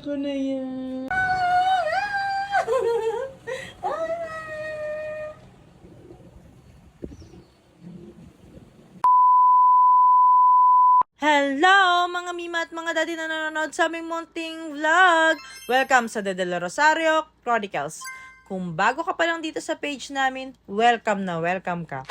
ko na yan. Hello mga mima at mga daddy na nanonood sa aming munting vlog! Welcome sa The De La Rosario Chronicles. Kung bago ka pa lang dito sa page namin, welcome na welcome ka.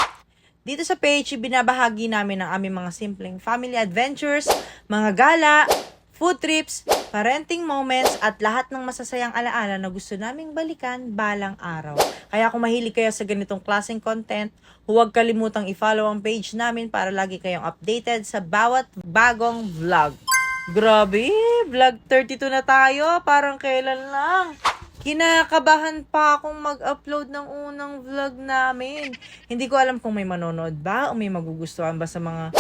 Dito sa page, binabahagi namin ang aming mga simpleng family adventures, mga gala, food trips, parenting moments, at lahat ng masasayang alaala na gusto naming balikan balang araw. Kaya kung mahilig kayo sa ganitong klaseng content, huwag kalimutang i-follow ang page namin para lagi kayong updated sa bawat bagong vlog. Grabe, vlog 32 na tayo, parang kailan lang. Kinakabahan pa akong mag-upload ng unang vlog namin. Hindi ko alam kung may manonood ba o may magugustuhan ba sa mga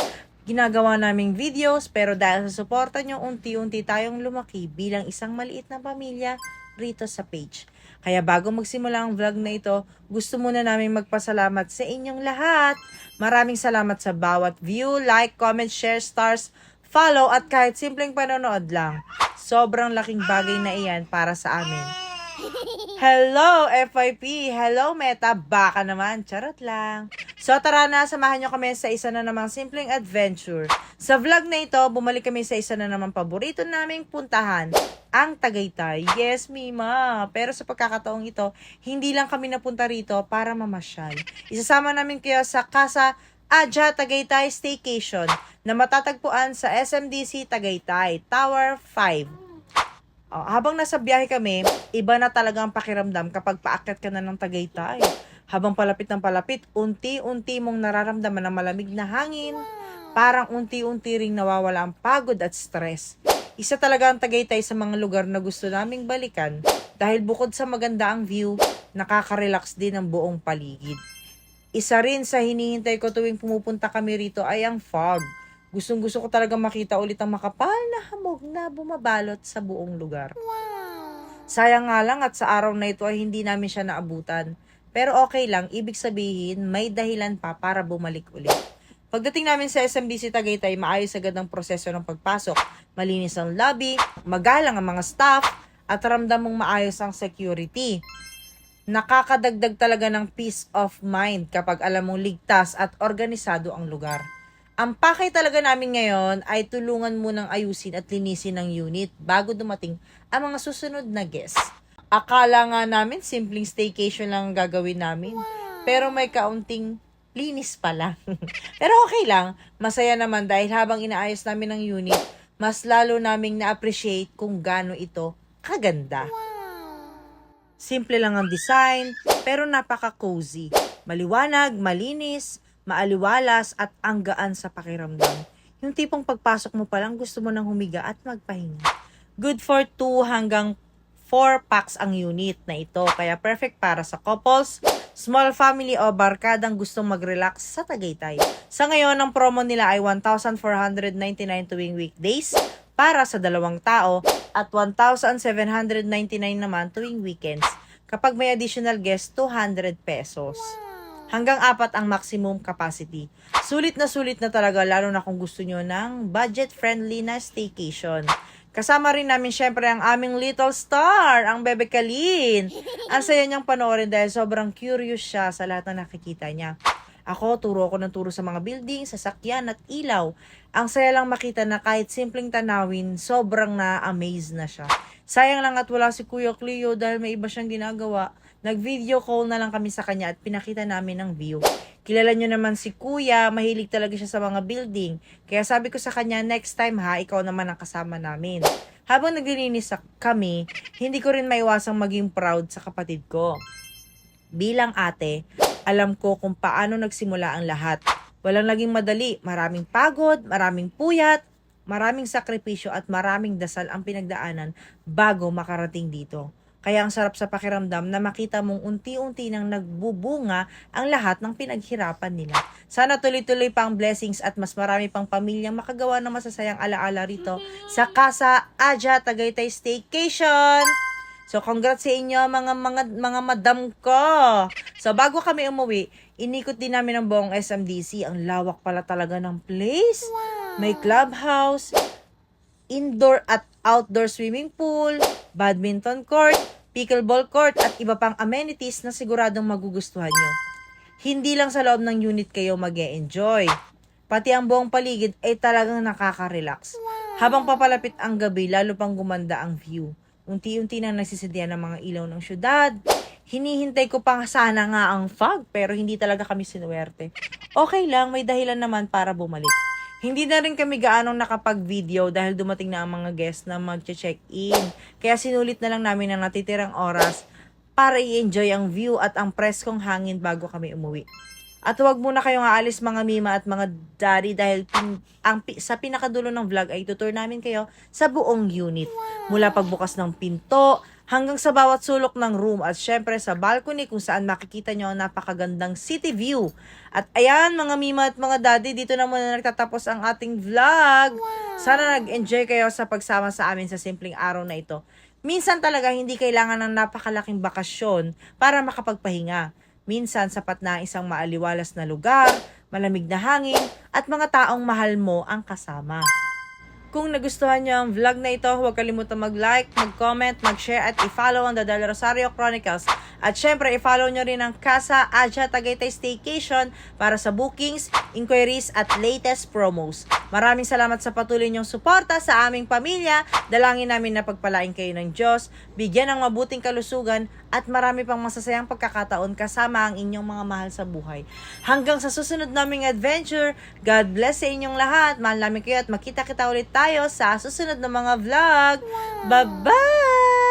ginagawa naming videos, pero dahil sa suporta nyo, unti-unti tayong lumaki bilang isang maliit na pamilya rito sa page. Kaya bago magsimula ang vlog na ito, gusto muna namin magpasalamat sa inyong lahat. Maraming salamat sa bawat view, like, comment, share, stars, follow, at kahit simpleng panonood lang. Sobrang laking bagay na iyan para sa amin. Hello, FYP! Hello, Meta! Baka naman, charot lang. So tara na, samahan nyo kami sa isa na namang simpleng adventure. Sa vlog na ito, bumalik kami sa isa na namang paborito naming puntahan, ang Tagaytay. Yes, Mima! Pero sa pagkakataong ito, hindi lang kami napunta rito para mamasyal. Isasama namin kayo sa Casa Adja Tagaytay Staycation na matatagpuan sa SMDC Tagaytay, Tower 5. Habang nasa biyahe kami, iba na talaga ang pakiramdam kapag paakyat ka na ng Tagaytay. Habang palapit ng palapit, unti-unti mong nararamdaman ang malamig na hangin. Parang unti-unti ring nawawala ang pagod at stress. Isa talaga ang Tagaytay sa mga lugar na gusto naming balikan dahil bukod sa maganda ang view, nakaka-relax din ang buong paligid. Isa rin sa hinihintay ko tuwing pumupunta kami rito ay ang fog. Gustong-gusto ko talaga makita ulit ang makapal na hamog na bumabalot sa buong lugar. Sayang nga lang at sa araw na ito ay hindi namin siya naabutan. Pero okay lang, ibig sabihin may dahilan pa para bumalik ulit. Pagdating namin sa SMDC Tagaytay, maayos agad ang proseso ng pagpasok. Malinis ang lobby, magalang ang mga staff, at ramdam mong maayos ang security. Nakakadagdag talaga ng peace of mind kapag alam mong ligtas at organisado ang lugar. Ang pakay talaga namin ngayon ay tulungan munang ayusin at linisin ang unit bago dumating ang mga susunod na guests. Akala nga namin simpleng staycation lang ang gagawin namin. Pero may kaunting linis pa lang. Pero okay lang, masaya naman dahil habang inaayos namin ang unit, mas lalo naming na-appreciate kung gaano ito kaganda. Simple lang ang design, pero napaka-cozy. Maliwanag, malinis, maaliwalas at ang gaan sa pakiramdam. Yung tipong pagpasok mo palang gusto mo nang humiga at magpahinga. Good for 2 hanggang 4 packs ang unit na ito. Kaya perfect para sa couples, small family o barkadang gustong mag-relax sa Tagaytay. Sa ngayon, ang promo nila ay 1,499 tuwing weekdays para sa 2 tao at 1,799 naman tuwing weekends. Kapag may additional guest, 200 pesos. Hanggang 4 ang maximum capacity. Sulit na talaga lalo na kung gusto nyo ng budget-friendly na staycation. Kasama rin namin syempre ang aming little star, ang Bebe Kalin. Ang saya niyang panoorin dahil sobrang curious siya sa lahat na nakikita niya. Ako, turo ng turo sa mga building, sasakyan at ilaw. Ang saya lang makita na kahit simpleng tanawin, sobrang na-amaze na siya. Sayang lang at wala si Kuya Cleo dahil may iba siyang ginagawa. Nag-video call na lang kami sa kanya at pinakita namin ang view. Kilala nyo naman si Kuya, mahilig talaga siya sa mga building. Kaya sabi ko sa kanya, next time ha, ikaw naman ang kasama namin. Habang naglilinis kami, hindi ko rin maiwasang maging proud sa kapatid ko. Bilang ate, alam ko kung paano nagsimula ang lahat. Walang naging madali, maraming pagod, maraming puyat, maraming sakripisyo at maraming dasal ang pinagdaanan bago makarating dito. Kaya ang sarap sa pakiramdam na makita mong unti-unti nang nagbubunga ang lahat ng pinaghirapan nila. Sana tuloy-tuloy pa ang blessings at mas marami pang pamilyang makagawa ng masasayang alaala rito sa Casa Adja Tagaytay Staycation. So congrats sa inyo mga madam ko. So bago kami umuwi, inikot din namin ang buong SMDC. Ang lawak pala talaga ng place. May clubhouse, indoor at outdoor swimming pool, badminton court, pickleball court, at iba pang amenities na siguradong magugustuhan nyo. Hindi lang sa loob ng unit kayo mag-e-enjoy. Pati ang buong paligid ay talagang nakaka-relax. Habang papalapit ang gabi, lalo pang gumanda ang view. Unti-unti nang nagsisidya ng mga ilaw ng syudad. Hinihintay ko pa sana nga ang fog, pero hindi talaga kami sinuwerte. Okay lang, may dahilan naman para bumalik. Hindi na rin kami gaanong nakapag-video dahil dumating na ang mga guests na mag-check-in. Kaya sinulit na lang namin ang natitirang oras para i-enjoy ang view at ang preskong hangin bago kami umuwi. At huwag muna kayong aalis mga mima at mga daddy dahil sa pinakadulo ng vlog ay tutur namin kayo sa buong unit. Mula pagbukas ng pinto hanggang sa bawat sulok ng room at syempre sa balcony kung saan makikita nyo ang napakagandang city view. At ayan mga mima at mga daddy, dito na muna nagtatapos ang ating vlog. Sana nag-enjoy kayo sa pagsama sa amin sa simpleng araw na ito. Minsan talaga hindi kailangan ng napakalaking bakasyon para makapagpahinga. Minsan, sapat na isang maaliwalas na lugar, malamig na hangin, at mga taong mahal mo ang kasama. Kung nagustuhan nyo ang vlog na ito, huwag kalimutan mag-like, mag-comment, mag-share, at i-follow ang The Del Rosario Chronicles. At syempre, i-follow nyo rin ang Casa Adja Tagaytay Staycation para sa bookings, inquiries, at latest promos. Maraming salamat sa patuloy nyong suporta sa aming pamilya. Dalangin namin na pagpalain kayo ng Diyos, bigyan ng mabuting kalusugan, at marami pang masasayang pagkakataon kasama ang inyong mga mahal sa buhay. Hanggang sa susunod naming adventure, God bless sa inyong lahat. Mahal namin kayo at makita-kita ulit tayo sa susunod na mga vlog. Bye-bye!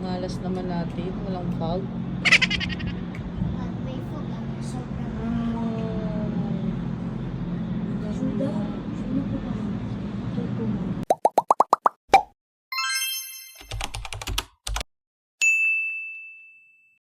Malas naman natin, walang fog.